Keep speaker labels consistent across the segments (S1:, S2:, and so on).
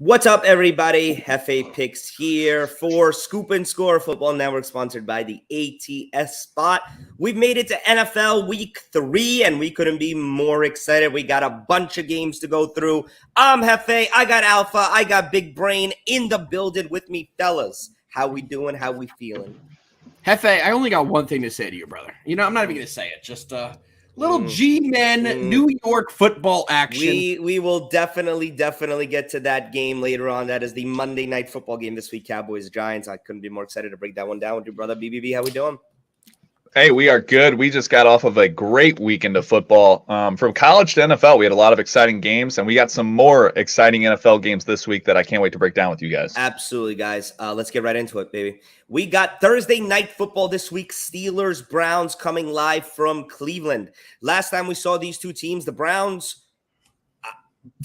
S1: What's up, everybody? Hefe Picks here for Scoop and Score Football Network, sponsored by the ATS Spot. We've made it to NFL Week 3, and we couldn't be more excited. We got a bunch of games to go through. I'm Hefe. I got Alpha. I got Big Brain in the building with me, fellas. How we doing? How we feeling?
S2: Hefe, I only got one thing to say to you, brother. You know, I'm not even going to say it. Just little G-Men New York football action.
S1: We will definitely get to that game later on. That is the Monday Night Football game this week, Cowboys-Giants. I couldn't be more excited to break that one down with your brother, BBB. How we doing?
S3: Hey, we are good. We just got off of a great weekend of football. From college to NFL, we had a lot of exciting games, and we got some more exciting NFL games this week that I can't wait to break down with you guys.
S1: Absolutely, guys. Let's get right into it, baby. We got Thursday Night Football this week. Steelers-Browns coming live from Cleveland. Last time we saw these two teams, the Browns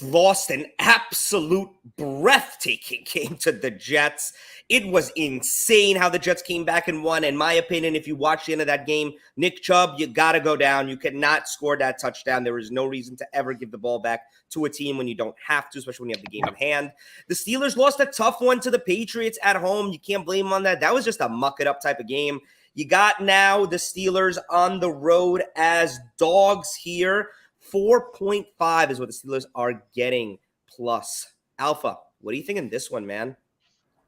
S1: lost an absolute breathtaking game to the Jets. It was insane how the Jets came back and won. In my opinion, if you watch the end of that game, Nick Chubb, you got to go down. You cannot score that touchdown. There is no reason to ever give the ball back to a team when you don't have to, especially when you have the game in hand. The Steelers lost a tough one to the Patriots at home. You can't blame them on that. That was just a muck-it-up type of game. You got now the Steelers on the road as dogs here. 4.5 is what the Steelers are getting plus. Alpha, what do you think in this one, man?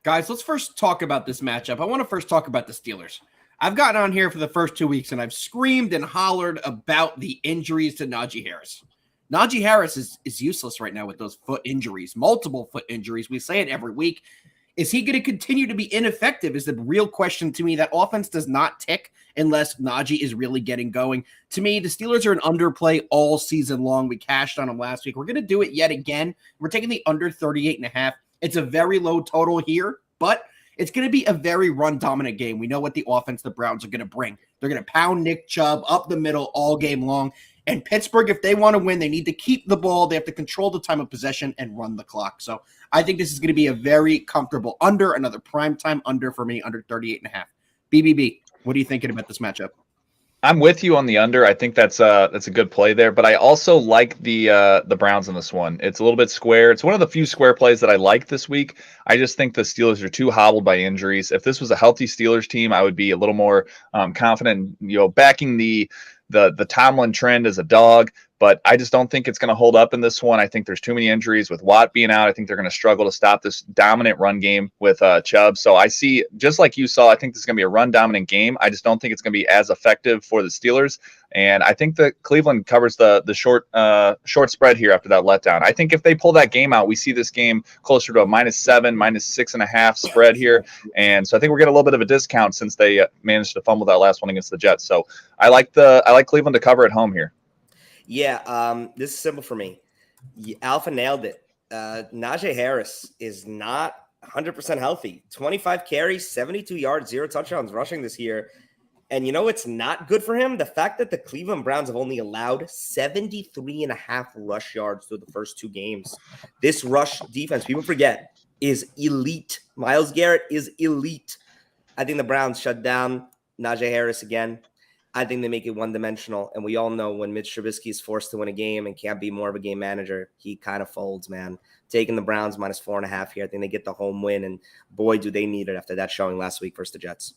S2: Guys, let's first talk about this matchup. I want to first talk about the Steelers. I've gotten on here for the first 2 weeks, and I've screamed and hollered about the injuries to Najee Harris. Najee Harris is useless right now with those foot injuries, multiple foot injuries. We say it every week. Is he going to continue to be ineffective is the real question to me. That offense does not tick unless Najee is really getting going. To me, the Steelers are an underplay all season long. We cashed on them last week. We're going to do it yet again. We're taking the under 38.5. It's a very low total here, but it's going to be a very run-dominant game. We know what the offense the Browns are going to bring. They're going to pound Nick Chubb up the middle all game long. And Pittsburgh, if they want to win, they need to keep the ball. They have to control the time of possession and run the clock. So I think this is going to be a very comfortable under, another primetime under for me, under 38.5. BBB, what are you thinking about this matchup?
S3: I'm with you on the under. I think that's a good play there, but I also like the Browns in this one. It's a little bit square. It's one of the few square plays that I like this week. I just think the Steelers are too hobbled by injuries. If this was a healthy Steelers team, I would be a little more confident, backing the Tomlin trend as a dog, but I just don't think it's going to hold up in this one. I think there's too many injuries with Watt being out. I think they're going to struggle to stop this dominant run game with Chubb. So I see, just like you saw, I think this is going to be a run dominant game. I just don't think it's going to be as effective for the Steelers. And I think that Cleveland covers the short spread here after that letdown. I think if they pull that game out, we see this game closer to a -7, -6.5 spread here. And so I think we're getting a little bit of a discount since they managed to fumble that last one against the Jets. So I like Cleveland to cover at home here.
S1: Yeah, this is simple for me. Alpha nailed it. Najee Harris is not 100% healthy. 25 carries, 72 yards, 0 touchdowns rushing this year. And you know it's not good for him? The fact that the Cleveland Browns have only allowed 73.5 rush yards through the first 2 games. This rush defense, people forget, is elite. Myles Garrett is elite. I think the Browns shut down Najee Harris again. I think they make it one-dimensional. And we all know when Mitch Trubisky is forced to win a game and can't be more of a game manager, he kind of folds, man. Taking the Browns -4.5 here. I think they get the home win. And boy, do they need it after that showing last week versus the Jets.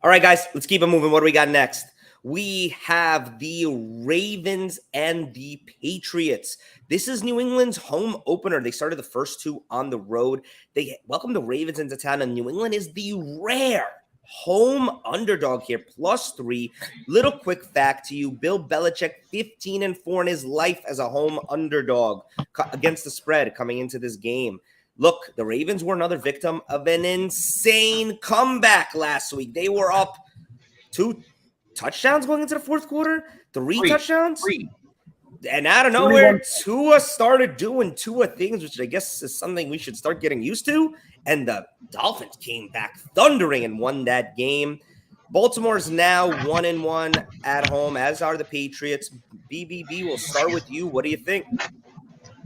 S1: All right, guys, let's keep it moving. What do we got next? We have the Ravens and the Patriots. This is New England's home opener. They started the first 2 on the road. They welcome the Ravens into town, and New England is the rare home underdog here, +3. Little quick fact to you, Bill Belichick, 15-4 in his life as a home underdog against the spread coming into this game. Look, the Ravens were another victim of an insane comeback last week. They were up 2 touchdowns going into the fourth quarter, 3 touchdowns. And out of nowhere, Tua started doing Tua things, which I guess is something we should start getting used to. And the Dolphins came back thundering and won that game. Baltimore is now 1-1 at home, as are the Patriots. BBB, we'll start with you. What do you think?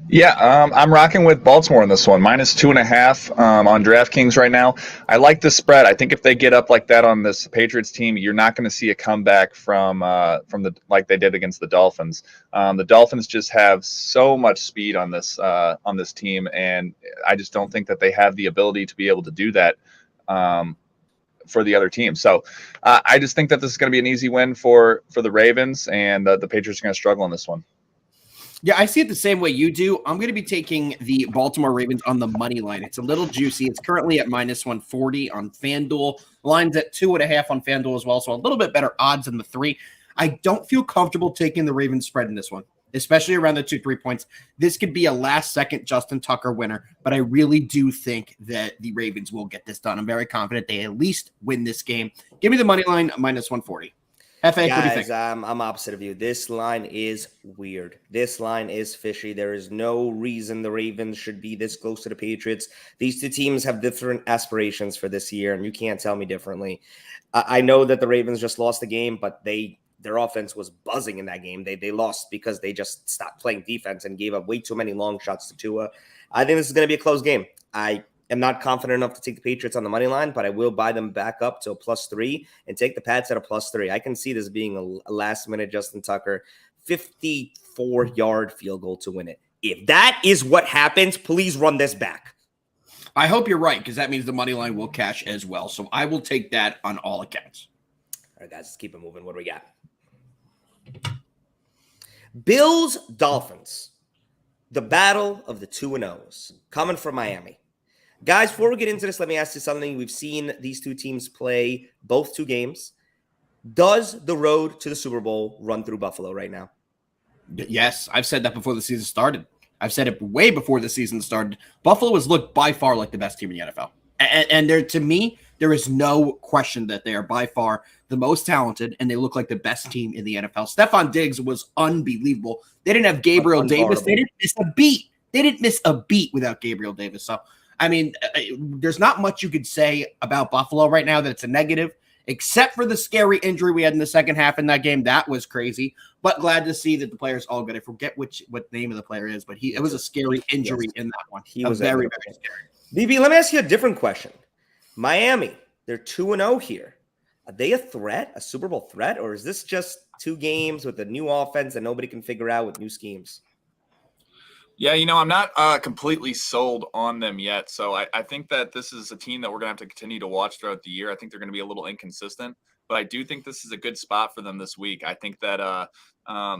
S3: Yeah, I'm rocking with Baltimore in this one, -2.5 on DraftKings right now. I like the spread. I think if they get up like that on this Patriots team, you're not going to see a comeback from the like they did against the Dolphins. The Dolphins just have so much speed on this team, and I just don't think that they have the ability to be able to do that for the other team. So I just think that this is going to be an easy win for the Ravens, and the Patriots are going to struggle in this one.
S2: Yeah, I see it the same way you do. I'm going to be taking the Baltimore Ravens on the money line. It's a little juicy. It's currently at -140 on FanDuel. The line's at 2.5 on FanDuel as well, so a little bit better odds than the 3. I don't feel comfortable taking the Ravens spread in this one, especially around the 2-3 points. This could be a last-second Justin Tucker winner, but I really do think that the Ravens will get this done. I'm very confident they at least win this game. Give me the money line, -140. F.A., what do you think?
S1: I'm opposite of you. This line is weird. This line is fishy. There is no reason the Ravens should be this close to the Patriots. These two teams have different aspirations for this year, and you can't tell me differently. I know that the Ravens just lost the game, but their offense was buzzing in that game. They lost because they just stopped playing defense and gave up way too many long shots to Tua. I think this is going to be a close game. I am not confident enough to take the Patriots on the money line, but I will buy them back up to a +3 and take the Pats at a +3. I can see this being a last-minute Justin Tucker 54-yard field goal to win it. If that is what happens, please run this back.
S2: I hope you're right, because that means the money line will cash as well. So I will take that on all accounts.
S1: All right, guys, let's keep it moving. What do we got? Bills, Dolphins. The battle of the 2-0s coming from Miami. Guys, before we get into this, let me ask you something. We've seen these two teams play both 2 games. Does the road to the Super Bowl run through Buffalo right now?
S2: Yes, I've said that before the season started. I've said it way before the season started. Buffalo has looked by far like the best team in the NFL. And there, to me, there is no question that they are by far the most talented, and they look like the best team in the NFL. Stephon Diggs was unbelievable. They didn't have Gabriel Davis. They didn't miss a beat. They didn't miss a beat without Gabriel Davis. So, I mean, there's not much you could say about Buffalo right now that it's a negative, except for the scary injury we had in the second half in that game. That was crazy, but glad to see that the player's all good. I forget what name of the player is, but it was a scary injury in that one. He was very, very scary.
S1: BB, let me ask you a different question. Miami, they're 2-0 here. Are they a threat, a Super Bowl threat, or is this just 2 games with a new offense that nobody can figure out with new schemes?
S4: Yeah, I'm not completely sold on them yet. So I think that this is a team that we're going to have to continue to watch throughout the year. I think they're going to be a little inconsistent, but I do think this is a good spot for them this week. I think that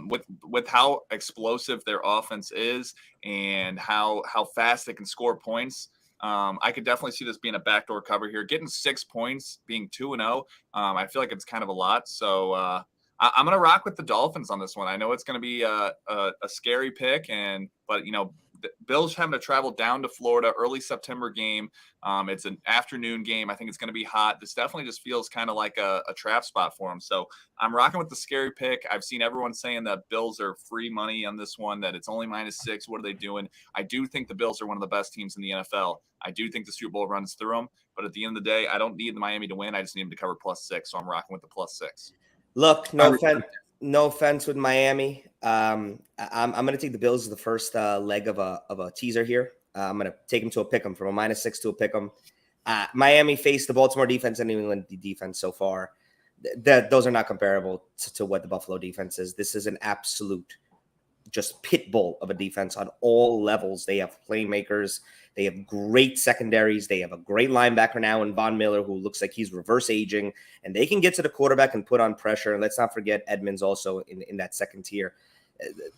S4: with how explosive their offense is and how fast they can score points, I could definitely see this being a backdoor cover here. Getting 6 points, being 2-0, I feel like it's kind of a lot. So I'm going to rock with the Dolphins on this one. I know it's going to be a scary pick, but the Bills having to travel down to Florida, early September game. It's an afternoon game. I think it's going to be hot. This definitely just feels kind of like a trap spot for them. So I'm rocking with the scary pick. I've seen everyone saying that Bills are free money on this one, that it's only -6. What are they doing? I do think the Bills are one of the best teams in the NFL. I do think the Super Bowl runs through them. But at the end of the day, I don't need the Miami to win. I just need them to cover +6. So I'm rocking with the +6.
S1: Look, no offense with Miami. I'm going to take the Bills as the first leg of a teaser here. I'm going to take them to a pick'em, from a -6 to a pick'em. Miami faced the Baltimore defense and New England defense so far. Those are not comparable to what the Buffalo defense is. This is an absolute just pit bull of a defense on all levels. They have playmakers. They have great secondaries. They have a great linebacker now in Von Miller, who looks like he's reverse aging, and they can get to the quarterback and put on pressure. And let's not forget Edmonds also in that second tier.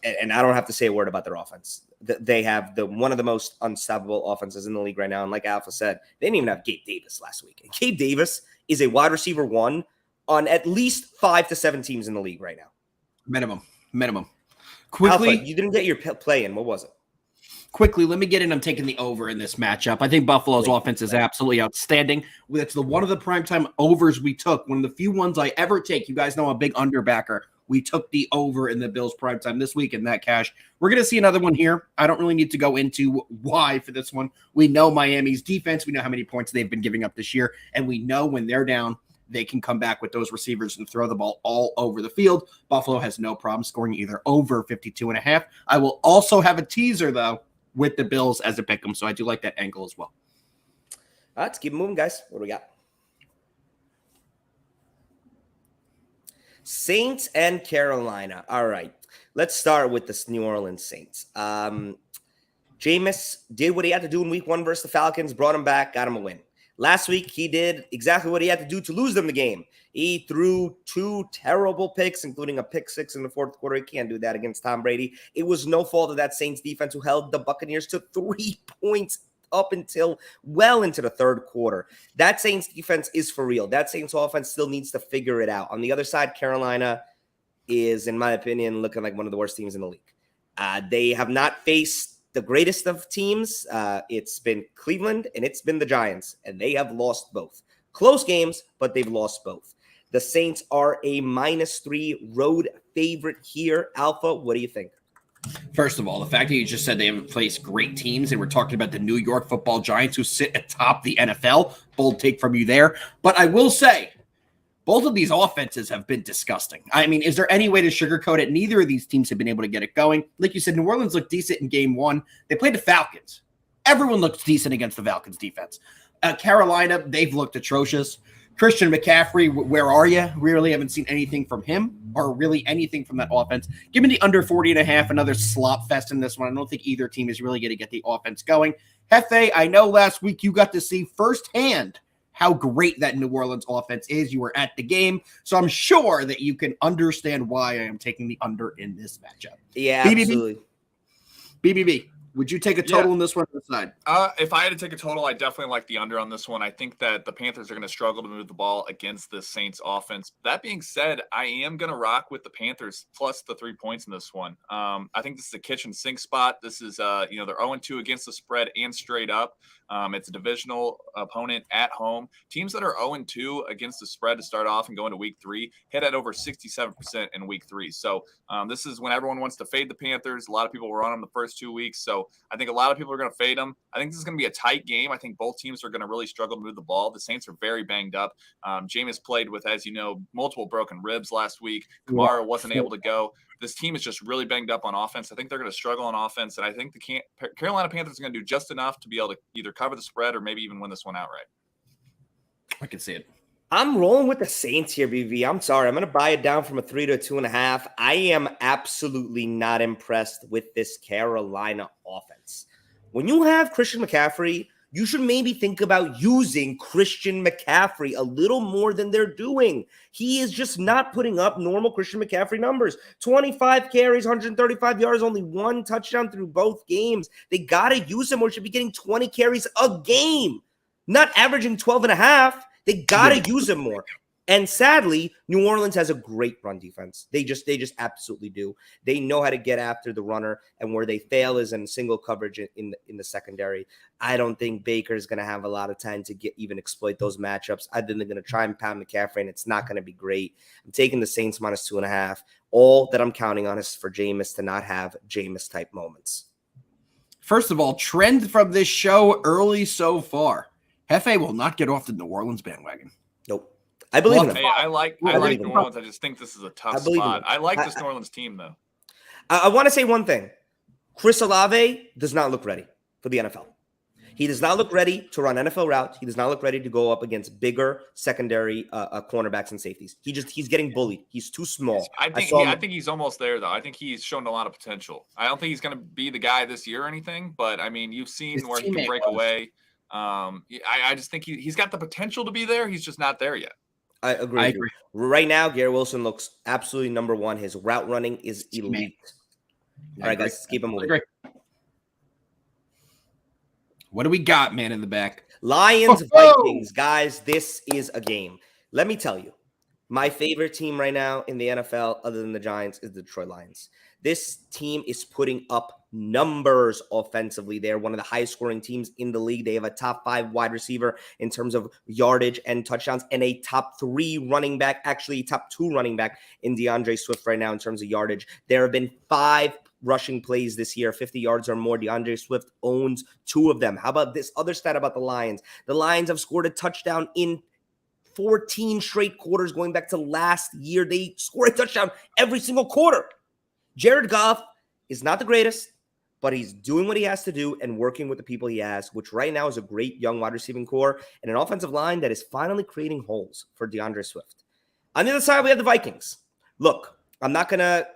S1: And I don't have to say a word about their offense. They have one of the most unstoppable offenses in the league right now. And like Alpha said, they didn't even have Gabe Davis last week. And Gabe Davis is a wide receiver 1 on at least 5 to 7 teams in the league right now.
S2: Minimum. Quickly,
S1: Alpha, you didn't get your play in. What was it?
S2: Quickly, let me get in. I'm taking the over in this matchup. I think Buffalo's offense is absolutely outstanding. It's one of the primetime overs we took. One of the few ones I ever take. You guys know I'm a big underbacker. We took the over in the Bills primetime this week in that cash. We're going to see another one here. I don't really need to go into why for this one. We know Miami's defense. We know how many points they've been giving up this year. And we know when they're down, they can come back with those receivers and throw the ball all over the field. Buffalo has no problem scoring either over 52.5. I will also have a teaser, though, with the Bills as a pick 'em. So I do like that angle as well.
S1: All right, let's keep moving, guys. What do we got? Saints and Carolina. All right. Let's start with the New Orleans Saints. Jameis did what he had to do in week 1 versus the Falcons, brought him back, got him a win. Last week, he did exactly what he had to do to lose them the game. He threw 2 terrible picks, including a pick 6 in the 4th quarter. He can't do that against Tom Brady. It was no fault of that Saints defense who held the Buccaneers to 3 points up until well into the 3rd quarter. That Saints defense is for real. That Saints offense still needs to figure it out. On the other side, Carolina is, in my opinion, looking like one of the worst teams in the league. They have not faced the greatest of teams. It's been Cleveland and it's been the Giants, and they have lost both. Close games, but they've lost both. The Saints are a -3 road favorite here. Alpha, what do you think?
S2: First of all, the fact that you just said they haven't faced great teams, and we're talking about the New York Football Giants who sit atop the NFL. Bold take from you there. But I will say, both of these offenses have been disgusting. I mean, is there any way to sugarcoat it? Neither of these teams have been able to get it going. Like you said, New Orleans looked decent in game 1. They played the Falcons. Everyone looks decent against the Falcons defense. Carolina, they've looked atrocious. Christian McCaffrey, where are you? We really haven't seen anything from him or really anything from that offense. Give me the under 40.5, another slop fest in this one. I don't think either team is really going to get the offense going. Hefe, I know last week you got to see firsthand how great that New Orleans offense is. You were at the game, so I'm sure that you can understand why I am taking the under in this matchup.
S1: Yeah, absolutely.
S2: BBB, would you take a total in this one on the side?
S4: If I had to take a total, I definitely like the under on this one. I think that the Panthers are going to struggle to move the ball against the Saints offense. That being said, I am going to rock with the Panthers plus the 3 points in this one. I think this is a kitchen sink spot. This is, they're 0-2 against the spread and straight up. It's a divisional opponent at home. Teams that are 0-2 against the spread to start off and go into week 3 hit at over 67% in week 3. So this is when everyone wants to fade the Panthers. A lot of people were on them the first 2 weeks. So I think a lot of people are going to fade them. I think this is going to be a tight game. I think both teams are going to really struggle to move the ball. The Saints are very banged up. Jameis played with, as you know, multiple broken ribs last week. Kamara wasn't able to go. This team is just really banged up on offense. I think they're going to struggle on offense, and I think the Carolina Panthers are going to do just enough to be able to either cover the spread or maybe even win this one outright.
S2: I can see it.
S1: I'm rolling with the Saints here, BV. I'm sorry. I'm going to buy it down from a 3 to a 2.5. I am absolutely not impressed with this Carolina offense. When you have Christian McCaffrey, you should maybe think about using Christian McCaffrey a little more than they're doing. He is just not putting up normal Christian McCaffrey numbers. 25 carries, 135 yards, only 1 touchdown through both games. They got to use him or should be getting 20 carries a game, not averaging 12.5. They got to use him more. And sadly, New Orleans has a great run defense. They just absolutely do. They know how to get after the runner, and where they fail is in single coverage in the secondary. I don't think Baker is going to have a lot of time to even exploit those matchups. I think they're going to try and pound McCaffrey, and it's not going to be great. I'm taking the Saints minus 2.5. All that I'm counting on is for Jameis to not have Jameis-type moments.
S2: First of all, trend from this show early so far. Hefe will not get off the New Orleans bandwagon.
S1: Nope. I believe in him.
S4: Hey, I like New Orleans. I just think this is a tough spot. I like this New Orleans team, though.
S1: I want to say one thing. Chris Olave does not look ready for the NFL. He does not look ready to run NFL routes. He does not look ready to go up against bigger secondary cornerbacks and safeties. He's getting bullied. He's too small.
S4: I think he's almost there, though. I think he's shown a lot of potential. I don't think he's going to be the guy this year or anything, but, I mean, you've seen where he can break away. I just think he's got the potential to be there. He's just not there yet.
S1: I agree. Right now, Garrett Wilson looks absolutely number one. His route running is elite. All right, guys, let's keep him moving.
S2: What do we got, man, in the back?
S1: Lions, Vikings. Guys, this is a game. Let me tell you, my favorite team right now in the NFL, other than the Giants, is the Detroit Lions. This team is putting up numbers offensively. They're one of the highest scoring teams in the league. They have a top 5 wide receiver in terms of yardage and touchdowns, and a top 3 running back, actually top 2 running back in DeAndre Swift right now in terms of yardage. There have been 5 rushing plays this year, 50 yards or more. DeAndre Swift owns 2 of them. How about this other stat about the Lions? The Lions have scored a touchdown in 14 straight quarters going back to last year. They score a touchdown every single quarter. Jared Goff is not the greatest, but he's doing what he has to do and working with the people he has, which right now is a great young wide receiving core and an offensive line that is finally creating holes for DeAndre Swift. On the other side, we have the Vikings. Look, I'm not going to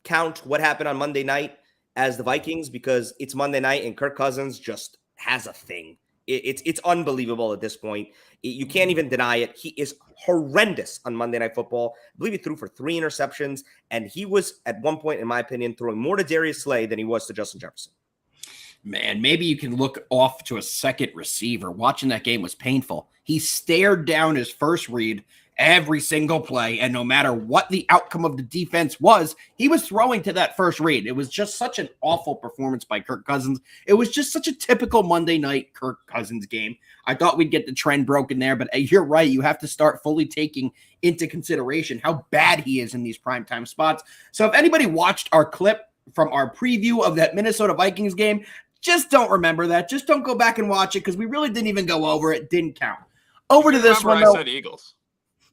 S1: count what happened on Monday night as the Vikings because it's Monday night and Kirk Cousins just has a thing. It's unbelievable at this point. You can't even deny it. He is horrendous on Monday Night Football. I believe he threw for 3 interceptions, and he was, at one point, in my opinion, throwing more to Darius Slay than he was to Justin Jefferson.
S2: Man, maybe you can look off to a second receiver. Watching that game was painful. He stared down his first read every single play, and no matter what the outcome of the defense was, he was throwing to that first read. It was just such an awful performance by Kirk Cousins. It was just such a typical Monday night Kirk Cousins game. I thought we'd get the trend broken there, but you're right. You have to start fully taking into consideration how bad he is in these primetime spots. So if anybody watched our clip from our preview of that Minnesota Vikings game, just don't remember that. Just don't go back and watch it because we really didn't even go over it. Didn't count. Over to this one,
S4: I said Eagles.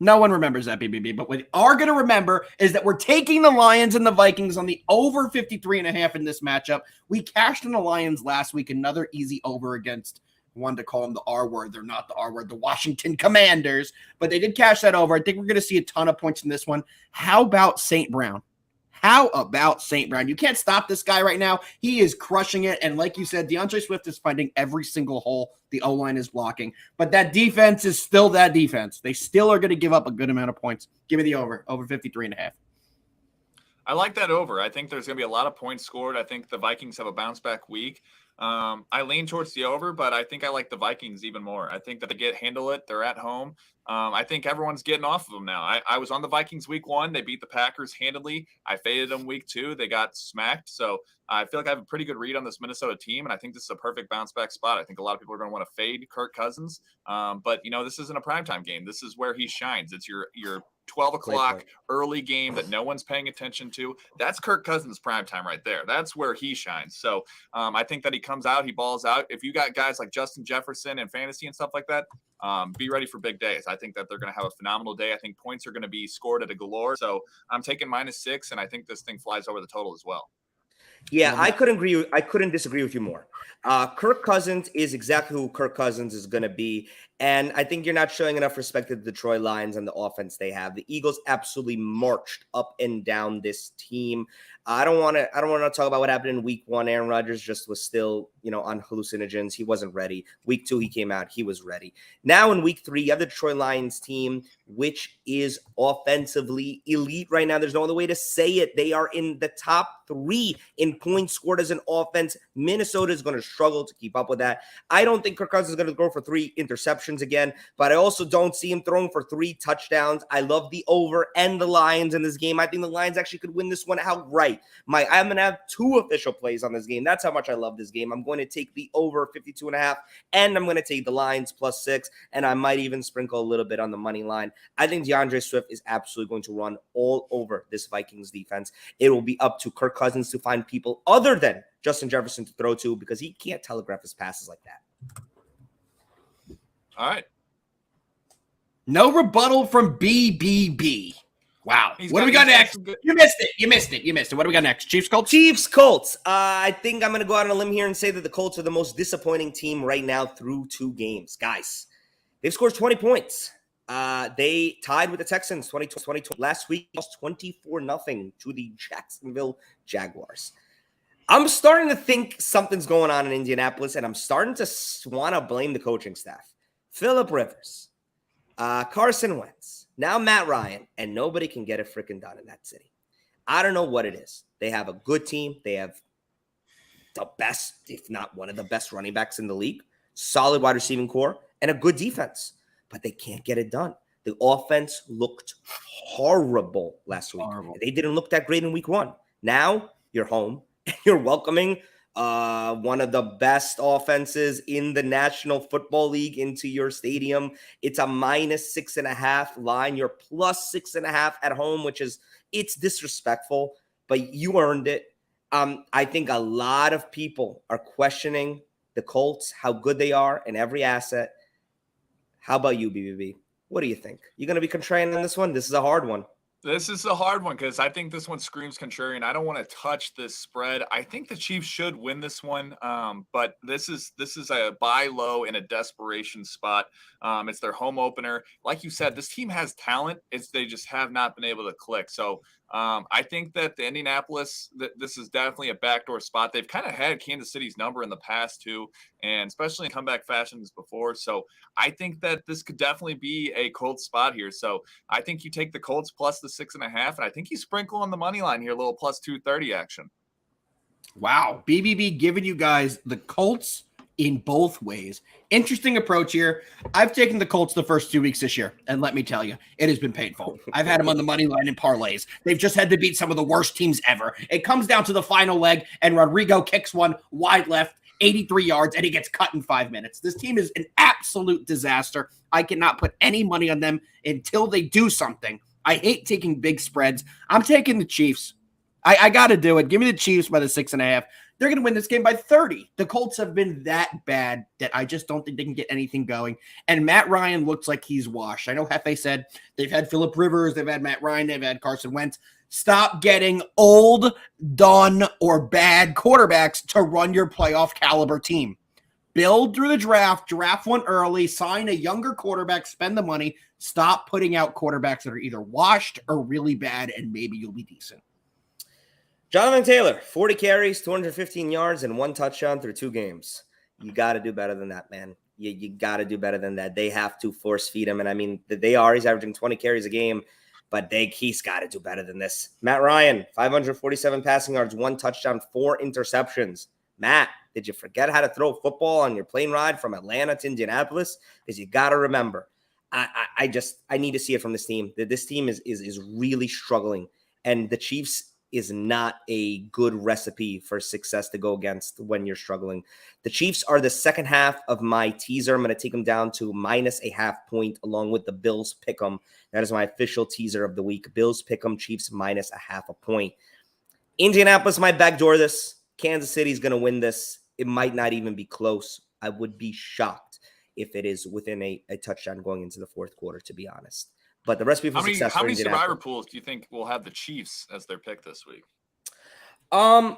S2: No one remembers that, BBB, but what we are going to remember is that we're taking the Lions and the Vikings on the over 53.5 in this matchup. We cashed in the Lions last week, another easy over against, one to call them the R word. They're not the R word, the Washington Commanders, but they did cash that over. I think we're going to see a ton of points in this one. How about St. Brown? How about St. Brown? You can't stop this guy right now. He is crushing it. And like you said, DeAndre Swift is finding every single hole the O-line is blocking. But that defense is still that defense. They still are going to give up a good amount of points. Give me the over 53.5.
S4: I like that over. I think there's going to be a lot of points scored. I think the Vikings have a bounce back week. I lean towards the over, but I think I like the Vikings even more. I think that they handle it. They're at home. I think everyone's getting off of them now. I was on the Vikings week 1. They beat the Packers handily. I faded them week 2. They got smacked. So I feel like I have a pretty good read on this Minnesota team, and I think this is a perfect bounce back spot. I think a lot of people are going to want to fade Kirk Cousins. But, this isn't a primetime game. This is where he shines. It's your 12 o'clock early game that no one's paying attention to. That's Kirk Cousins prime time right there. That's where he shines. So I think that he comes out, he balls out. If you got guys like Justin Jefferson and fantasy and stuff like that, be ready for big days. I think that they're going to have a phenomenal day. I think points are going to be scored at a galore. So I'm taking -6, and I think this thing flies over the total as well.
S1: Yeah, I couldn't disagree with you more. Kirk Cousins is exactly who Kirk Cousins is going to be. And I think you're not showing enough respect to the Detroit Lions and the offense they have. The Eagles absolutely marched up and down this team. I don't want to talk about what happened in week 1. Aaron Rodgers just was still, on hallucinogens. He wasn't ready. Week 2, he came out. He was ready. Now in week 3, you have the Detroit Lions team, which is offensively elite right now. There's no other way to say it. They are in the top 3 in points scored as an offense. Minnesota is going to struggle to keep up with that. I don't think Kirk Cousins is going to go for 3 interceptions again, but I also don't see him throwing for 3 touchdowns. I love the over and the Lions in this game. I think the Lions actually could win this one outright. I'm going to have 2 official plays on this game. That's how much I love this game. I'm going to take the over 52.5, and I'm going to take the Lions +6, and I might even sprinkle a little bit on the money line. I think DeAndre Swift is absolutely going to run all over this Vikings defense. It will be up to Kirk Cousins to find people other than Justin Jefferson to throw to because he can't telegraph his passes like that.
S4: All right.
S2: No rebuttal from BBB. Wow. What do we got next? You missed it. What do we got next? Chiefs, Colts?
S1: Chiefs, Colts. I think I'm going to go out on a limb here and say that the Colts are the most disappointing team right now through 2 games. Guys, they've scored 20 points. They tied with the Texans 2020. Last week, lost 24-0 to the Jacksonville Jaguars. I'm starting to think something's going on in Indianapolis, and I'm starting to want to blame the coaching staff. Phillip Rivers, Carson Wentz, now Matt Ryan, and nobody can get it freaking done in that city. I don't know what it is. They have a good team. They have the best, if not one of the best running backs in the league, solid wide receiving core, and a good defense, but they can't get it done. The offense looked horrible last week. They didn't look that great in week 1. Now you're home. You're welcoming one of the best offenses in the National Football League into your stadium. It's a -6.5 line. You're +6.5 at home, it's disrespectful, but you earned it. I think a lot of people are questioning the Colts, how good they are in every asset. How about you, BBB? What do you think? You going to be contrarian in this one? This is a hard one.
S4: This is a hard one because I think this one screams contrarian. I don't want to touch this spread. I think the Chiefs should win this one, but this is a buy low in a desperation spot. It's their home opener. Like you said, this team has talent. They just have not been able to click. So I think that the Indianapolis, this is definitely a backdoor spot. They've kind of had Kansas City's number in the past too, and especially in comeback fashions before. So I think that this could definitely be a Colts spot here. So I think you take the Colts plus the 6.5, and I think you sprinkle on the money line here, a little plus 230 action.
S2: Wow. BBB giving you guys the Colts in both ways. Interesting approach here. I've taken the Colts the first 2 weeks this year, and let me tell you, it has been painful. I've had them on the money line in parlays. They've just had to beat some of the worst teams ever. It comes down to the final leg, and Rodrigo kicks one wide left, 83 yards, and he gets cut in 5 minutes. This team is an absolute disaster. I cannot put any money on them until they do something. I hate taking big spreads. I'm taking the Chiefs. I got to do it. Give me the Chiefs by the 6.5. They're going to win this game by 30. The Colts have been that bad that I just don't think they can get anything going. And Matt Ryan looks like he's washed. I know Hefe said they've had Phillip Rivers, they've had Matt Ryan, they've had Carson Wentz. Stop getting old, done, or bad quarterbacks to run your playoff caliber team. Build through the draft one early, sign a younger quarterback, spend the money. Stop putting out quarterbacks that are either washed or really bad, and maybe you'll be decent.
S1: Jonathan Taylor, 40 carries, 215 yards, and 1 touchdown through 2 games. You got to do better than that, man. You got to do better than that. They have to force feed him. And I mean, he's averaging 20 carries a game, but he's got to do better than this. Matt Ryan, 547 passing yards, 1 touchdown, 4 interceptions. Matt, did you forget how to throw a football on your plane ride from Atlanta to Indianapolis? Because you got to remember, I need to see it from this team. This team is really struggling, and the Chiefs is not a good recipe for success to go against when you're struggling. The Chiefs are the second half of my teaser. I'm going to take them down to -0.5 point along with the Bills pick'em. That is my official teaser of the week. Bills pick'em, Chiefs -0.5 point. Indianapolis might backdoor this. Kansas City is going to win this. It might not even be close. I would be shocked if it is within a touchdown going into the fourth quarter, to be honest. But the recipe for success.
S4: How many survivor pools do you think will have the Chiefs as their pick this week?
S1: I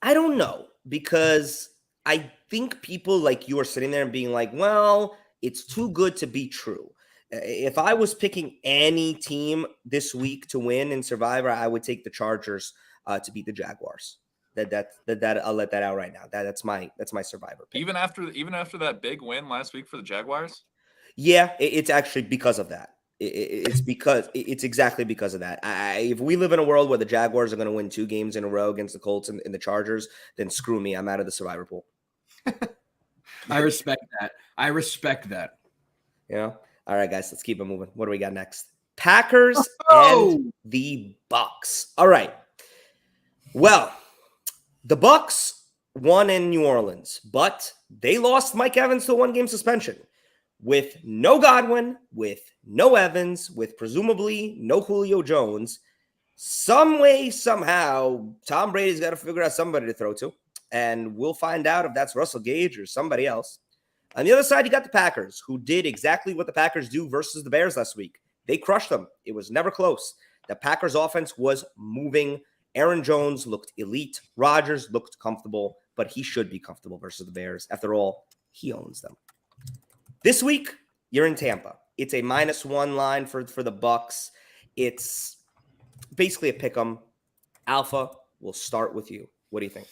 S1: don't know, because I think people like you are sitting there and being like, well, it's too good to be true. If I was picking any team this week to win in Survivor, I would take the Chargers to beat the Jaguars. That I'll let that out right now. That's my Survivor pick.
S4: Even after that big win last week for the Jaguars?
S1: Yeah, it's actually because of that. It's exactly because of that. If we live in a world where the Jaguars are going to win 2 games in a row against the Colts and the Chargers, then screw me. I'm out of the Survivor pool.
S2: I respect that.
S1: Yeah. All right, guys, let's keep it moving. What do we got next? Packers and the Bucks. All right. Well, the Bucks won in New Orleans, but they lost Mike Evans to a 1-game suspension. With no Godwin, with no Evans, with presumably no Julio Jones, some way, somehow, Tom Brady's got to figure out somebody to throw to, and we'll find out if that's Russell Gage or somebody else. On the other side, you got the Packers, who did exactly what the Packers do versus the Bears last week. They crushed them. It was never close. The Packers' offense was moving. Aaron Jones looked elite. Rodgers looked comfortable, but he should be comfortable versus the Bears. After all, he owns them. This week, you're in Tampa. It's a -1 line for the Bucks. It's basically a pick'em. Alpha, we'll start with you. What do you think?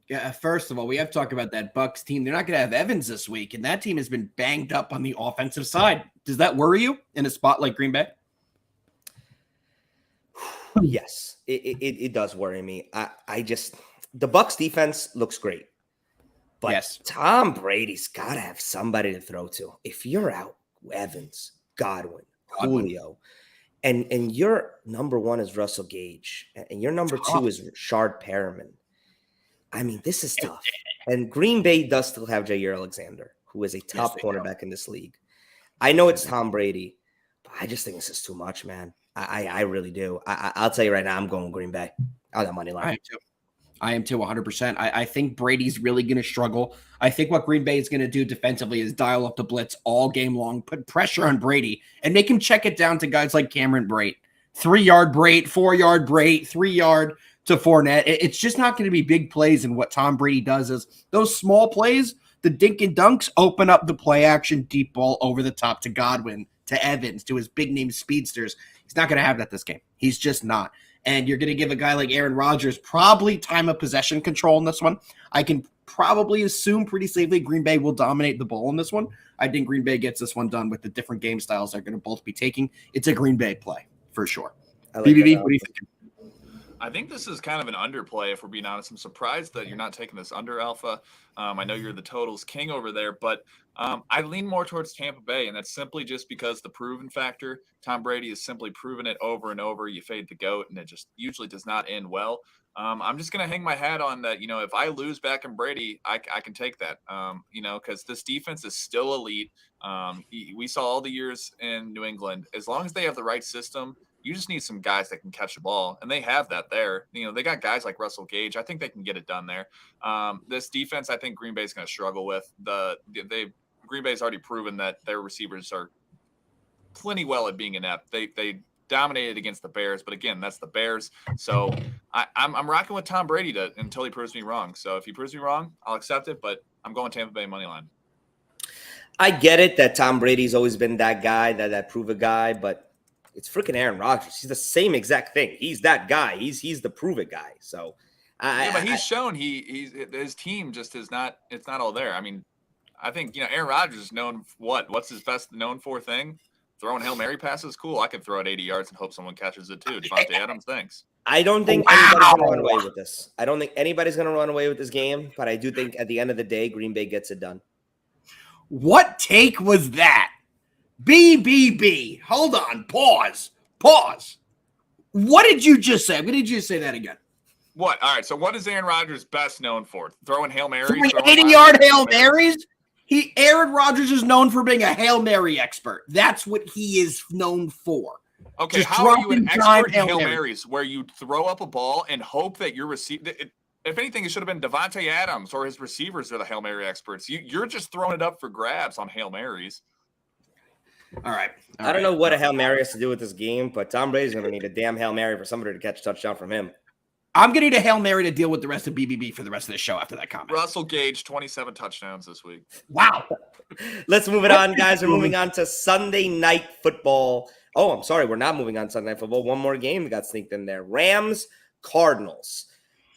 S2: Yeah, first of all, we have to talk about that Bucks team. They're not going to have Evans this week, and that team has been banged up on the offensive side. Does that worry you in a spot like Green Bay?
S1: Yes, it does worry me. The Bucks defense looks great. But yes, Tom Brady's got to have somebody to throw to. If you're out Evans, Godwin, Julio, and your number 1 is Russell Gage, and your number 2 is Rashard Perriman, I mean, this is tough. And Green Bay does still have Jair Alexander, who is a top cornerback in this league. I know it's Tom Brady, but I just think this is too much, man. I really do. I'll tell you right now, I'm going Green Bay on that money line.
S2: I am too, 100%. I think Brady's really going to struggle. I think what Green Bay is going to do defensively is dial up the blitz all game long, put pressure on Brady, and make him check it down to guys like Cameron Brate. 3-yard Brate, 4-yard Brate, 3-yard to Fournette. It's just not going to be big plays, and what Tom Brady does is those small plays, the dink and dunks, open up the play action deep ball over the top to Godwin, to Evans, to his big-name speedsters. He's not going to have that this game. He's just not. And you're going to give a guy like Aaron Rodgers probably time of possession control in this one. I can probably assume pretty safely Green Bay will dominate the ball in this one. I think Green Bay gets this one done with the different game styles they're going to both be taking. It's a Green Bay play for sure. BBB, what do you think?
S4: I think this is kind of an underplay, if we're being honest. I'm surprised that you're not taking this under, Alpha. I know you're the totals king over there, but I lean more towards Tampa Bay, and that's simply just because the proven factor. Tom Brady has simply proven it over and over. You fade the GOAT, and it just usually does not end well. I'm just going to hang my hat on that. If I lose back in Brady, I can take that, because this defense is still elite. We saw all the years in New England. As long as they have the right system, you just need some guys that can catch the ball, and they have that there. They got guys like Russell Gage. I think they can get it done there. This defense, I think Green Bay's going to struggle with. Green Bay's already proven that their receivers are plenty well at being inept. They dominated against the Bears, but again, that's the Bears. So I'm rocking with Tom Brady until he proves me wrong. So if he proves me wrong, I'll accept it, but I'm going Tampa Bay money line.
S1: I get it that Tom Brady's always been that guy, that prove-it guy, but it's freaking Aaron Rodgers. He's the same exact thing. He's that guy. He's the prove-it guy. So,
S4: but he's shown his team just is not. It's not all there. I mean, I think Aaron Rodgers is known what's his best known for thing? Throwing Hail Mary passes. Cool. I could throw it 80 yards and hope someone catches it too. Devontae Adams, thanks.
S1: I don't think anybody's going to run away with this. I don't think anybody's going to run away with this game, but I do think at the end of the day, Green Bay gets it done.
S2: What take was that? BBB. Hold on. Pause. What did you just say? What did you say that again?
S4: What? All right. So what is Aaron Rodgers best known for? Throwing Hail Marys?
S2: 80-yard Hail Marys? Aaron Rodgers is known for being a Hail Mary expert. That's what he is known for.
S4: Okay, just how are you an expert in Hail Marys where you throw up a ball and hope that your receiver – if anything, it should have been Devontae Adams or his receivers are the Hail Mary experts. You're just throwing it up for grabs on Hail Marys.
S2: All right.
S1: I don't know what a Hail Mary has to do with this game, but Tom Brady's going to need a damn Hail Mary for somebody to catch a touchdown from him.
S2: I'm going to need a Hail Mary to deal with the rest of BBB for the rest of the show after that comment.
S4: Russell Gage, 27 touchdowns this week.
S2: Wow.
S1: Let's move it on, guys. We're moving on to Sunday Night Football. Oh, I'm sorry. We're not moving on to Sunday Night Football. One more game that got sneaked in there. Rams, Cardinals.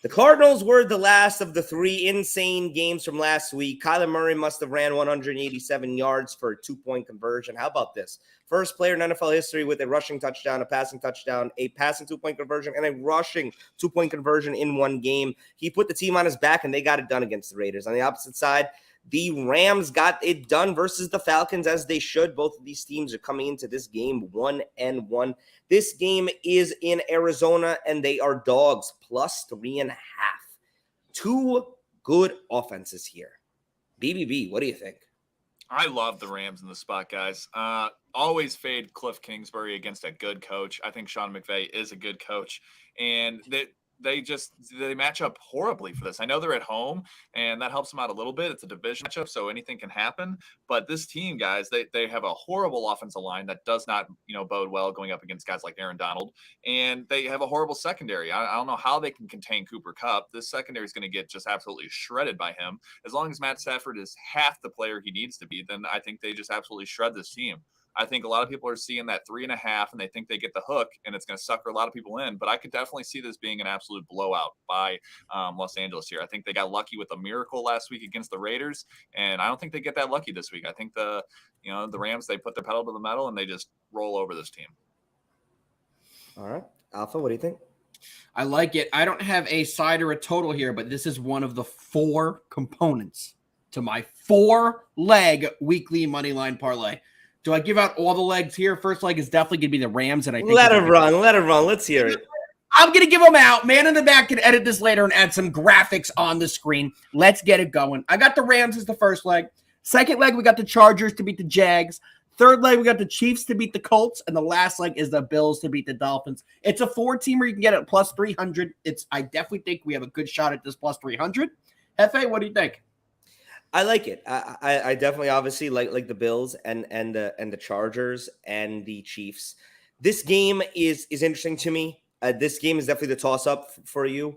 S1: The Cardinals were the last of the three insane games from last week. Kyler Murray must have ran 187 yards for a 2-point conversion. How about this? First player in NFL history with a rushing touchdown, a passing touchdown, a passing 2-point conversion, and a rushing 2-point conversion in one game. He put the team on his back, and they got it done against the Raiders. On the opposite side, the Rams got it done versus the Falcons, as they should. Both of these teams are coming into this game 1-1. This game is in Arizona, and they are dogs, plus 3.5. Two good offenses here. BBB, what do you think?
S4: I love the Rams in the spot, guys. Always fade Cliff Kingsbury against a good coach. I think Sean McVay is a good coach, and they match up horribly for this. I know they're at home, and that helps them out a little bit. It's a division matchup, so anything can happen. But this team, guys, they have a horrible offensive line that does not, bode well going up against guys like Aaron Donald, and they have a horrible secondary. I don't know how they can contain Cooper Kupp. This secondary is going to get just absolutely shredded by him. As long as Matt Stafford is half the player he needs to be, then I think they just absolutely shred this team. I think a lot of people are seeing that 3.5 and they think they get the hook and it's going to sucker a lot of people in. But I could definitely see this being an absolute blowout by Los Angeles here. I think they got lucky with a miracle last week against the Raiders, and I don't think they get that lucky this week. I think the Rams, they put their pedal to the metal and they just roll over this team.
S1: All right. Alpha, what do you think?
S2: I like it. I don't have a side or a total here, but this is one of the 4 components to my 4-leg weekly money line parlay. Do I give out all the legs here? First leg is definitely going to be the Rams, and I think
S1: let it run. Let's hear it.
S2: I'm going to give them out. Man in the back can edit this later and add some graphics on the screen. Let's get it going. I got the Rams as the first leg. Second leg, we got the Chargers to beat the Jags. Third leg, we got the Chiefs to beat the Colts. And the last leg is the Bills to beat the Dolphins. It's a 4-teamer. You can get it at plus 300. I definitely think we have a good shot at this plus 300. Hefe, what do you think?
S1: I like it. I definitely obviously like the Bills and the Chargers and the Chiefs. This game is interesting to me. This game is definitely the toss-up for you.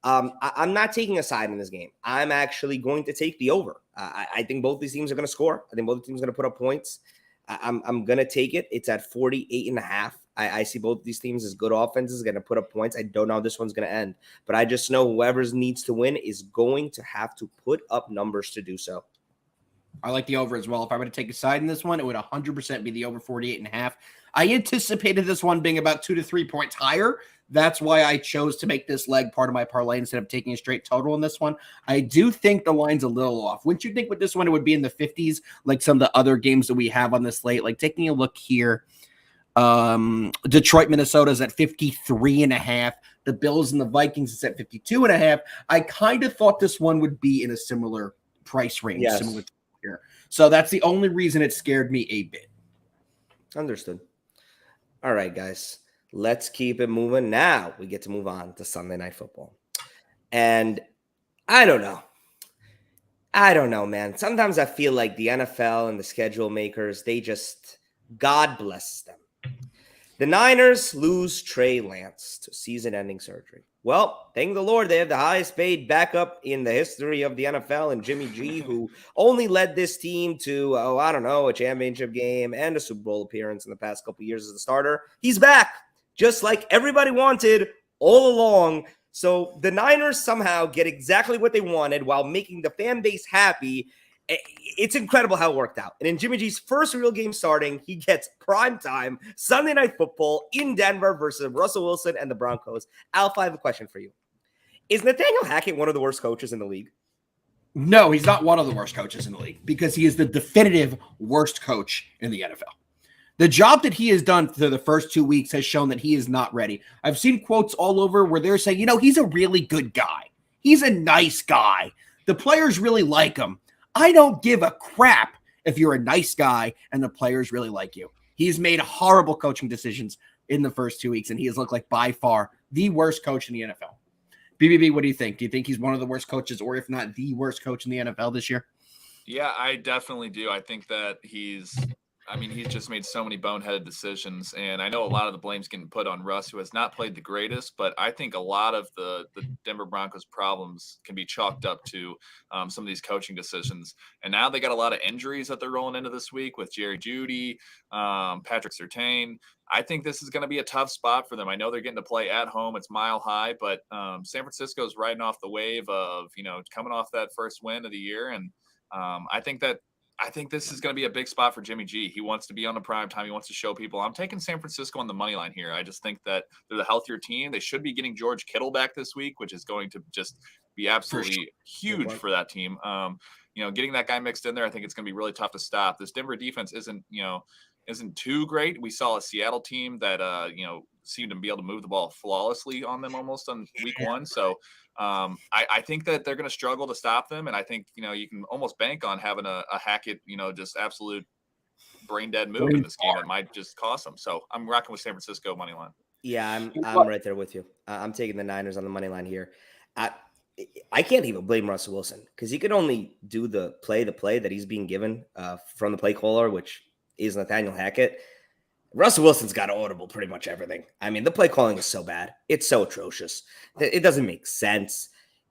S1: I'm not taking a side in this game. I'm actually going to take the over. I think both these teams are going to score. I think both teams are going to put up points. I'm going to take it. It's at 48.5. I see both these teams as good offenses, going to put up points. I don't know how this one's going to end, but I just know whoever needs to win is going to have to put up numbers to do so.
S2: I like the over as well. If I were to take a side in this one, it would 100% be the over 48.5. I anticipated this one being about 2 to 3 points higher. That's why I chose to make this leg part of my parlay instead of taking a straight total in this one. I do think the line's a little off. Wouldn't you think with this one it would be in the 50s like some of the other games that we have on this slate? Like taking a look here, Detroit, Minnesota is at 53.5. The Bills and the Vikings is at 52.5. I kind of thought this one would be in a similar price range,
S1: Yes.
S2: similar to here. So that's the only reason it scared me a bit.
S1: Understood. All right, guys. Let's keep it moving. Now we get to move on to Sunday Night Football. And I don't know, man. Sometimes I feel like the NFL and the schedule makers, they just, God bless them. The Niners lose Trey Lance to season-ending surgery. Well, thank the Lord, they have the highest paid backup in the history of the NFL and Jimmy G, who only led this team to, a championship game and a Super Bowl appearance in the past couple of years as the starter. He's back, just like everybody wanted all along. So the Niners somehow get exactly what they wanted while making the fan base happy. It's incredible how it worked out. And in Jimmy G's first real game starting, he gets primetime Sunday Night Football in Denver versus Russell Wilson and the Broncos. Alf, I have a question for you. Is Nathaniel Hackett one of the worst coaches in the league?
S2: No, he's not one of the worst coaches in the league because he is the definitive worst coach in the NFL. The job that he has done for the first 2 weeks has shown that he is not ready. I've seen quotes all over where they're saying, he's a really good guy. He's a nice guy. The players really like him. I don't give a crap if you're a nice guy and the players really like you. He's made horrible coaching decisions in the first 2 weeks, and he has looked like by far the worst coach in the NFL. BBB, what do you think? Do you think he's one of the worst coaches, or if not the worst coach in the NFL this year?
S4: Yeah, I definitely do. I think that he's just made so many boneheaded decisions, and I know a lot of the blame's getting put on Russ, who has not played the greatest, but I think a lot of the Denver Broncos problems can be chalked up to some of these coaching decisions. And now they got a lot of injuries that they're rolling into this week with Jerry Jeudy, Patrick Surtain. I think this is going to be a tough spot for them. I know they're getting to play at home. It's Mile High, but San Francisco's riding off the wave of, coming off that first win of the year. And I think this is going to be a big spot for Jimmy G. He wants to be on the prime time. He wants to show people. I'm taking San Francisco on the money line here. I just think that they're the healthier team. They should be getting George Kittle back this week, which is going to just be absolutely huge for that team. Getting that guy mixed in there, I think it's going to be really tough to stop. This Denver defense isn't too great. We saw a Seattle team that seemed to be able to move the ball flawlessly on them almost on week one. So I think that they're going to struggle to stop them. And I think, you can almost bank on having a Hackett, just absolute brain dead move in this game. It might just cost them. So I'm rocking with San Francisco money line.
S1: Yeah, I'm right there with you. I'm taking the Niners on the money line here. I can't even blame Russell Wilson because he could only do the play that he's being given from the play caller, which is Nathaniel Hackett. Russell Wilson's got to audible pretty much everything. I mean, the play calling is so bad. It's so atrocious. It doesn't make sense.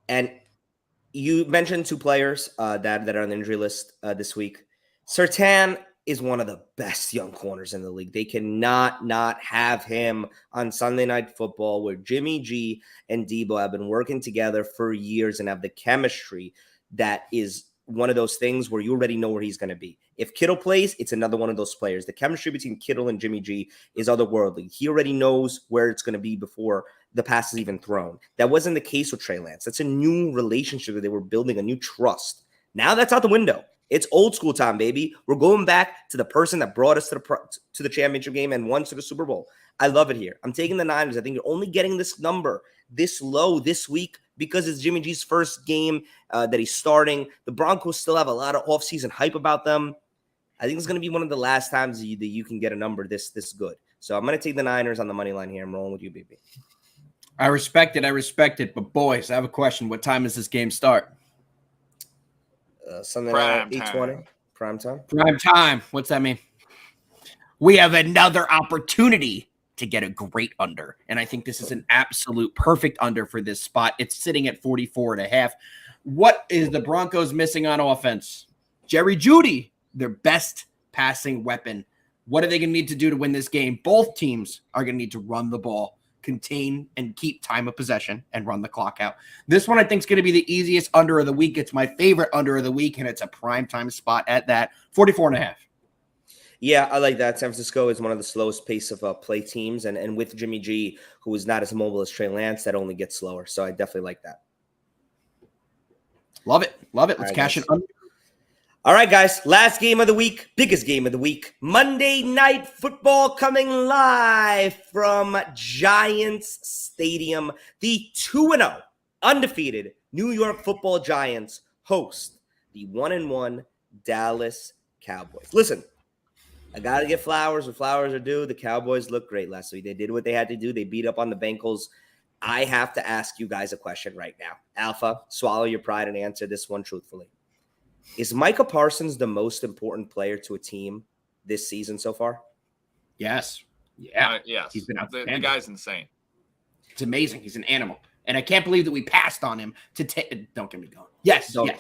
S1: And you mentioned two players that are on the injury list this week. Surtain is one of the best young corners in the league. They cannot not have him on Sunday Night Football, where Jimmy G and Debo have been working together for years and have the chemistry that is one of those things where you already know where he's going to be. If Kittle plays, it's another one of those players. The chemistry between Kittle and Jimmy G is otherworldly. He already knows where it's going to be before the pass is even thrown. That wasn't the case with Trey Lance. That's a new relationship that they were building, a new trust. Now that's out the window. It's old school time, baby. We're going back to the person that brought us to the championship game and won to the Super Bowl. I love it here. I'm taking the Niners. I think you're only getting this number this low this week because it's Jimmy G's first game that he's starting. The Broncos still have a lot of offseason hype about them. I think it's going to be one of the last times that you can get a number this good. So I'm going to take the Niners on the money line here. I'm rolling with you, BB.
S2: I respect it. But boys, I have a question. What time does this game start?
S1: Sunday night, 8:20. Prime time.
S2: Prime time. What's that mean? We have another opportunity to get a great under. And I think this is an absolute perfect under for this spot. It's sitting at 44.5. What is the Broncos missing on offense? Jerry Jeudy, their best passing weapon. What are they going to need to do to win this game? Both teams are going to need to run the ball, contain and keep time of possession, and run the clock out. This one I think is going to be the easiest under of the week. It's my favorite under of the week, and it's a primetime spot at that. 44.5.
S1: Yeah, I like that. San Francisco is one of the slowest pace of play teams, and with Jimmy G, who is not as mobile as Trey Lance, that only gets slower. So I definitely like that.
S2: Love it. Let's cash it under.
S1: All right, guys. Last game of the week, biggest game of the week. Monday Night Football coming live from Giants Stadium. The 2-0 undefeated New York Football Giants host the 1-1 Dallas Cowboys. Listen, I got to give flowers what flowers are due. The Cowboys looked great last week. They did what they had to do. They beat up on the Bengals. I have to ask you guys a question right now. Alpha, swallow your pride and answer this one truthfully. Is Micah Parsons the most important player to a team this season so far?
S2: Yes. Yeah.
S4: Yes.
S2: He's been outstanding.
S4: The guy's insane.
S2: It's amazing. He's an animal. And I can't believe that we passed on him to take. Don't get me going. Yes.
S1: Don't.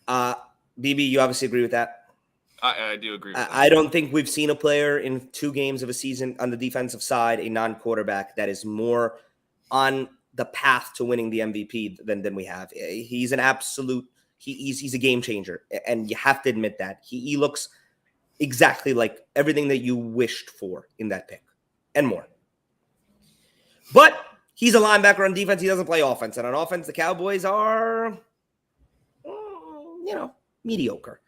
S1: BB, you obviously agree with that?
S4: I do agree with that.
S1: I don't think we've seen a player in 2 games of a season on the defensive side, a non-quarterback, that is more on the path to winning the MVP than we have. He's an absolute – he's a game changer, and you have to admit that. He looks exactly like everything that you wished for in that pick and more. But he's a linebacker on defense. He doesn't play offense. And on offense, the Cowboys are, mediocre.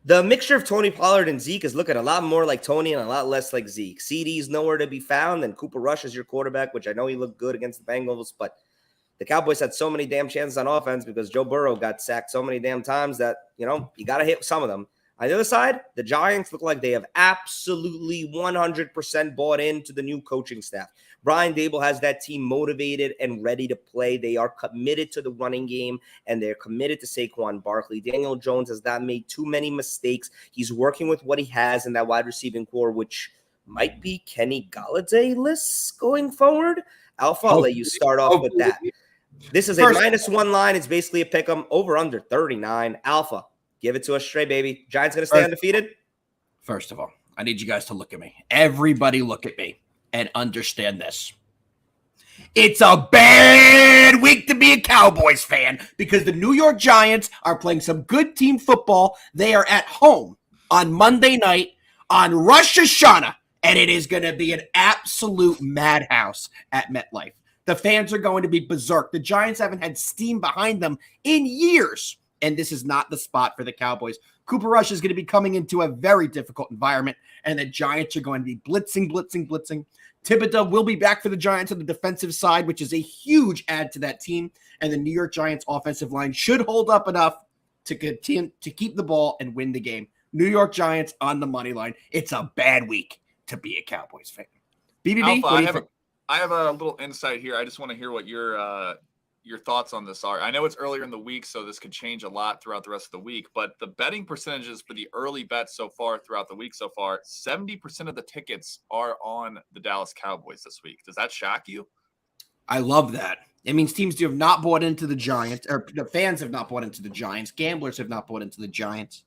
S1: The mixture of Tony Pollard and Zeke is looking a lot more like Tony and a lot less like Zeke. CD's nowhere to be found, and Cooper Rush is your quarterback, which I know he looked good against the Bengals, but the Cowboys had so many damn chances on offense because Joe Burrow got sacked so many damn times that, you got to hit some of them. On the other side, the Giants look like they have absolutely 100% bought into the new coaching staff. Brian Daboll has that team motivated and ready to play. They are committed to the running game, and they're committed to Saquon Barkley. Daniel Jones has not made too many mistakes. He's working with what he has in that wide receiving core, which might be Kenny Galladay-less going forward. Alpha, I'll let you start off with that. This is a -1 line. It's basically a pick 'em over under 39. Alpha, give it to us straight, baby. Giants going to stay undefeated?
S2: First of all, I need you guys to look at me. Everybody look at me and understand this. It's a bad week to be a Cowboys fan because the New York Giants are playing some good team football. They are at home on Monday night on Rosh Hashanah, and it is going to be an absolute madhouse at MetLife. The fans are going to be berserk. The Giants haven't had steam behind them in years, and this is not the spot for the Cowboys. Cooper Rush is going to be coming into a very difficult environment, and the Giants are going to be blitzing. Thibodeau will be back for the Giants on the defensive side, which is a huge add to that team, and the New York Giants offensive line should hold up enough to continue to keep the ball and win the game. New York Giants on the money line. It's a bad week to be a Cowboys fan. BBB,
S4: Alpha, I have a little insight here. I just want to hear what your thoughts on this are. I know it's earlier in the week, so this could change a lot throughout the rest of the week, but the betting percentages for the early bets so far throughout the week so far, 70% of the tickets are on the Dallas Cowboys this week. Does that shock you?
S2: I love that. It means teams have not bought into the Giants, or the fans have not bought into the Giants. Gamblers have not bought into the Giants.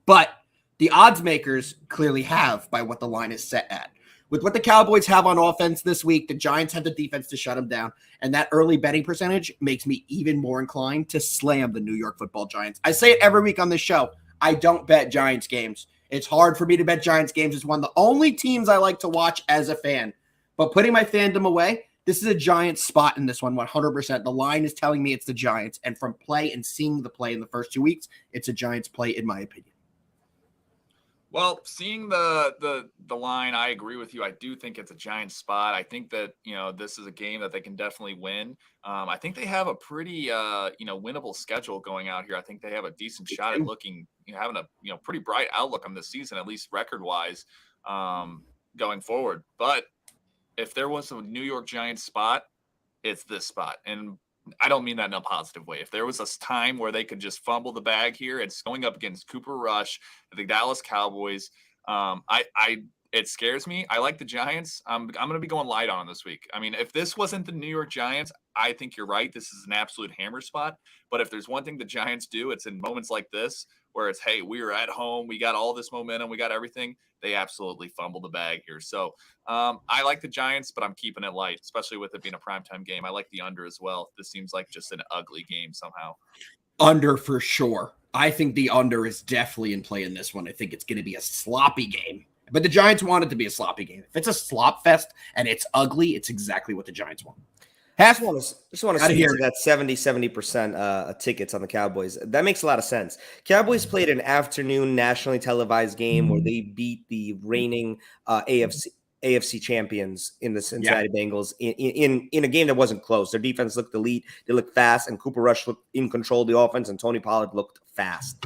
S2: But the odds makers clearly have by what the line is set at. With what the Cowboys have on offense this week, the Giants have the defense to shut them down. And that early betting percentage makes me even more inclined to slam the New York Football Giants. I say it every week on this show. I don't bet Giants games. It's hard for me to bet Giants games. It's one of the only teams I like to watch as a fan. But putting my fandom away, this is a Giants spot in this one, 100%. The line is telling me it's the Giants. And from play and seeing the play in the first 2 weeks, it's a Giants play, in my opinion.
S4: Well, seeing the line, I agree with you. I do think it's a giant spot. I think that this is a game that they can definitely win. I think they have a pretty winnable schedule going out here. I think they have a decent shot at looking having a pretty bright outlook on this season, at least record wise, going forward. But if there was a New York Giants spot, it's this spot, and I don't mean that in a positive way. If there was a time where they could just fumble the bag here, it's going up against Cooper Rush, the Dallas Cowboys. It scares me. I like the Giants. I'm going to be going light on this week. I mean, if this wasn't the New York Giants, I think you're right. This is an absolute hammer spot. But if there's one thing the Giants do, it's in moments like this where it's, hey, we are at home. We got all this momentum. We got everything. They absolutely fumble the bag here. So I like the Giants, but I'm keeping it light, especially with it being a primetime game. I like the under as well. This seems like just an ugly game somehow.
S2: Under for sure. I think the under is definitely in play in this one. I think it's going to be a sloppy game. But the Giants want it to be a sloppy game. If it's a slop fest and it's ugly, it's exactly what the Giants want.
S1: I just want to see that 70% tickets on the Cowboys. That makes a lot of sense. Cowboys played an afternoon nationally televised game where they beat the reigning AFC champions in the Cincinnati Bengals in a game that wasn't close. Their defense looked elite. They looked fast, and Cooper Rush looked in control of the offense, and Tony Pollard looked fast.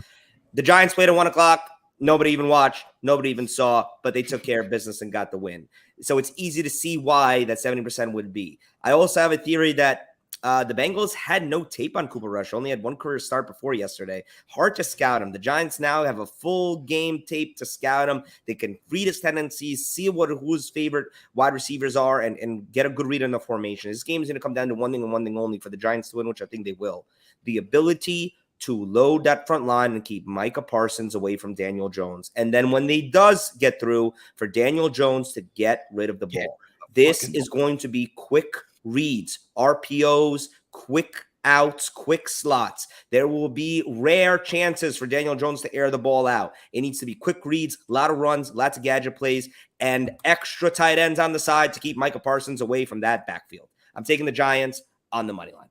S1: The Giants played at 1 o'clock. Nobody even watched. Nobody even saw, but they took care of business and got the win. So it's easy to see why that 70% would be. I also have a theory that the Bengals had no tape on Cooper Rush, only had one career start before yesterday. Hard to scout him. The Giants now have a full game tape to scout him. They can read his tendencies, see whose favorite wide receivers are, and get a good read on the formation. This game is going to come down to one thing and one thing only for the Giants to win, which I think they will. The ability to load that front line and keep Micah Parsons away from Daniel Jones. And then when they does get through, for Daniel Jones to get rid of the ball. This is going to be quick reads, RPOs, quick outs, quick slots. There will be rare chances for Daniel Jones to air the ball out. It needs to be quick reads, a lot of runs, lots of gadget plays, and extra tight ends on the side to keep Micah Parsons away from that backfield. I'm taking the Giants on the money line.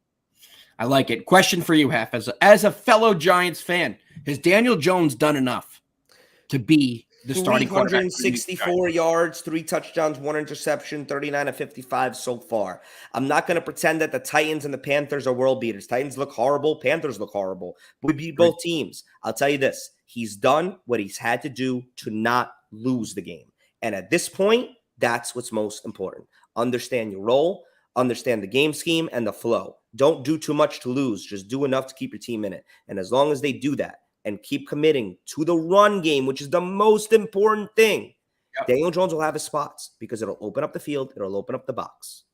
S2: I like it. Question for you, Hef. As a fellow Giants fan, has Daniel Jones done enough to be the starting quarterback?
S1: 364 yards, 3 touchdowns, 1 interception, 39 of 55 so far. I'm not going to pretend that the Titans and the Panthers are world beaters. Titans look horrible. Panthers look horrible. We beat both teams. I'll tell you this. He's done what he's had to do to not lose the game. And at this point, that's what's most important. Understand your role. Understand the game scheme and the flow. Don't do too much to lose. Just do enough to keep your team in it. And as long as they do that and keep committing to the run game, which is the most important thing, Daniel Jones will have his spots because it'll open up the field. It'll open up the box.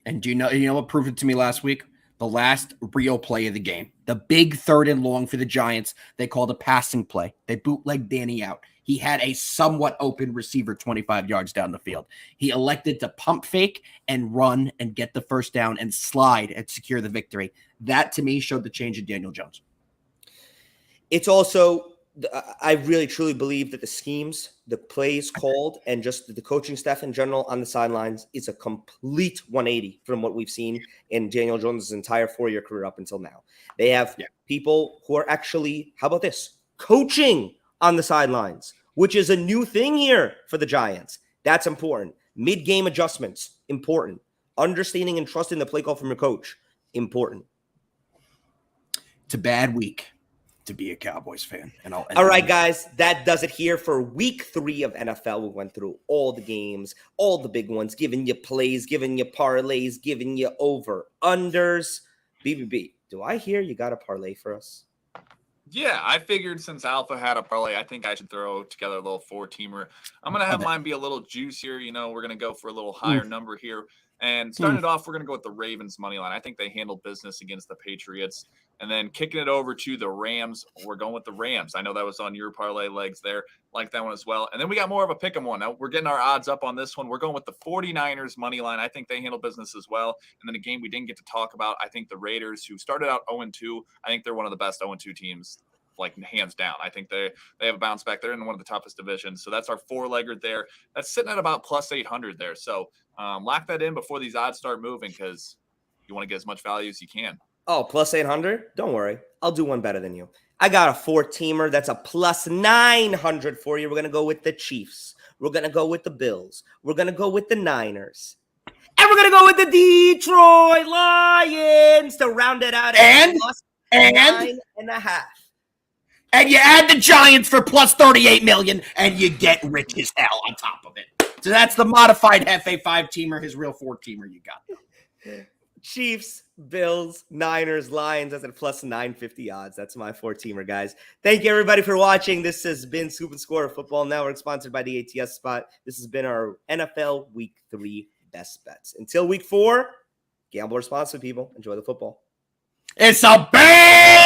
S2: And do you know what proved it to me last week? The last real play of the game. The big 3rd and long for the Giants. They called a passing play. They bootlegged Danny out. He had a somewhat open receiver 25 yards down the field. He elected to pump fake and run and get the first down and slide and secure the victory. That, to me, showed the change in Daniel Jones.
S1: It's also, I really, truly believe that the schemes, the plays called, and just the coaching staff in general on the sidelines is a complete 180 from what we've seen in Daniel Jones' entire 4-year career up until now. They have people who are actually, how about this, coaching on the sidelines, which is a new thing here for the Giants. That's important. Mid-game adjustments, important. Understanding and trusting the play call from your coach, important.
S2: It's a bad week to be a Cowboys fan.
S1: All right, guys, that does it here for week 3 of NFL. We went through all the games, all the big ones, giving you plays, giving you parlays, giving you over-unders. BBB, do I hear you got a parlay for us?
S4: Yeah, I figured since Alpha had a parlay, I think I should throw together a little 4-teamer. I'm going to have mine be a little juicier. We're going to go for a little higher number here. And starting it off, we're going to go with the Ravens money line. I think they handled business against the Patriots. And then kicking it over to the Rams, we're going with the Rams. I know that was on your parlay legs there. Like that one as well. And then we got more of a pick 'em one. Now we're getting our odds up on this one. We're going with the 49ers money line. I think they handle business as well. And then a game we didn't get to talk about, I think the Raiders, who started out 0-2, I think they're one of the best 0-2 teams, like hands down. I think they have a bounce back there in one of the toughest divisions. So that's our 4-legger there. That's sitting at about plus 800 there. So lock that in before these odds start moving because you want to get as much value as you can.
S1: Oh, plus 800? Don't worry. I'll do one better than you. I got a 4-teamer that's a plus 900 for you. We're going to go with the Chiefs. We're going to go with the Bills. We're going to go with the Niners. And we're going to go with the Detroit Lions to round it out at plus 9.5.
S2: And you add the Giants for plus 38 million, and you get rich as hell on top of it. So that's the modified Hefe 5-teamer, his real 4-teamer you got.
S1: Chiefs, Bills, Niners, Lions. That's at plus 950 odds. That's my 4-teamer, guys. Thank you, everybody, for watching. This has been Scoop and Score Football Network, sponsored by the ATS Spot. This has been our NFL Week 3 best bets. Until Week 4, gamble responsibly, people. Enjoy the football.
S2: It's a bad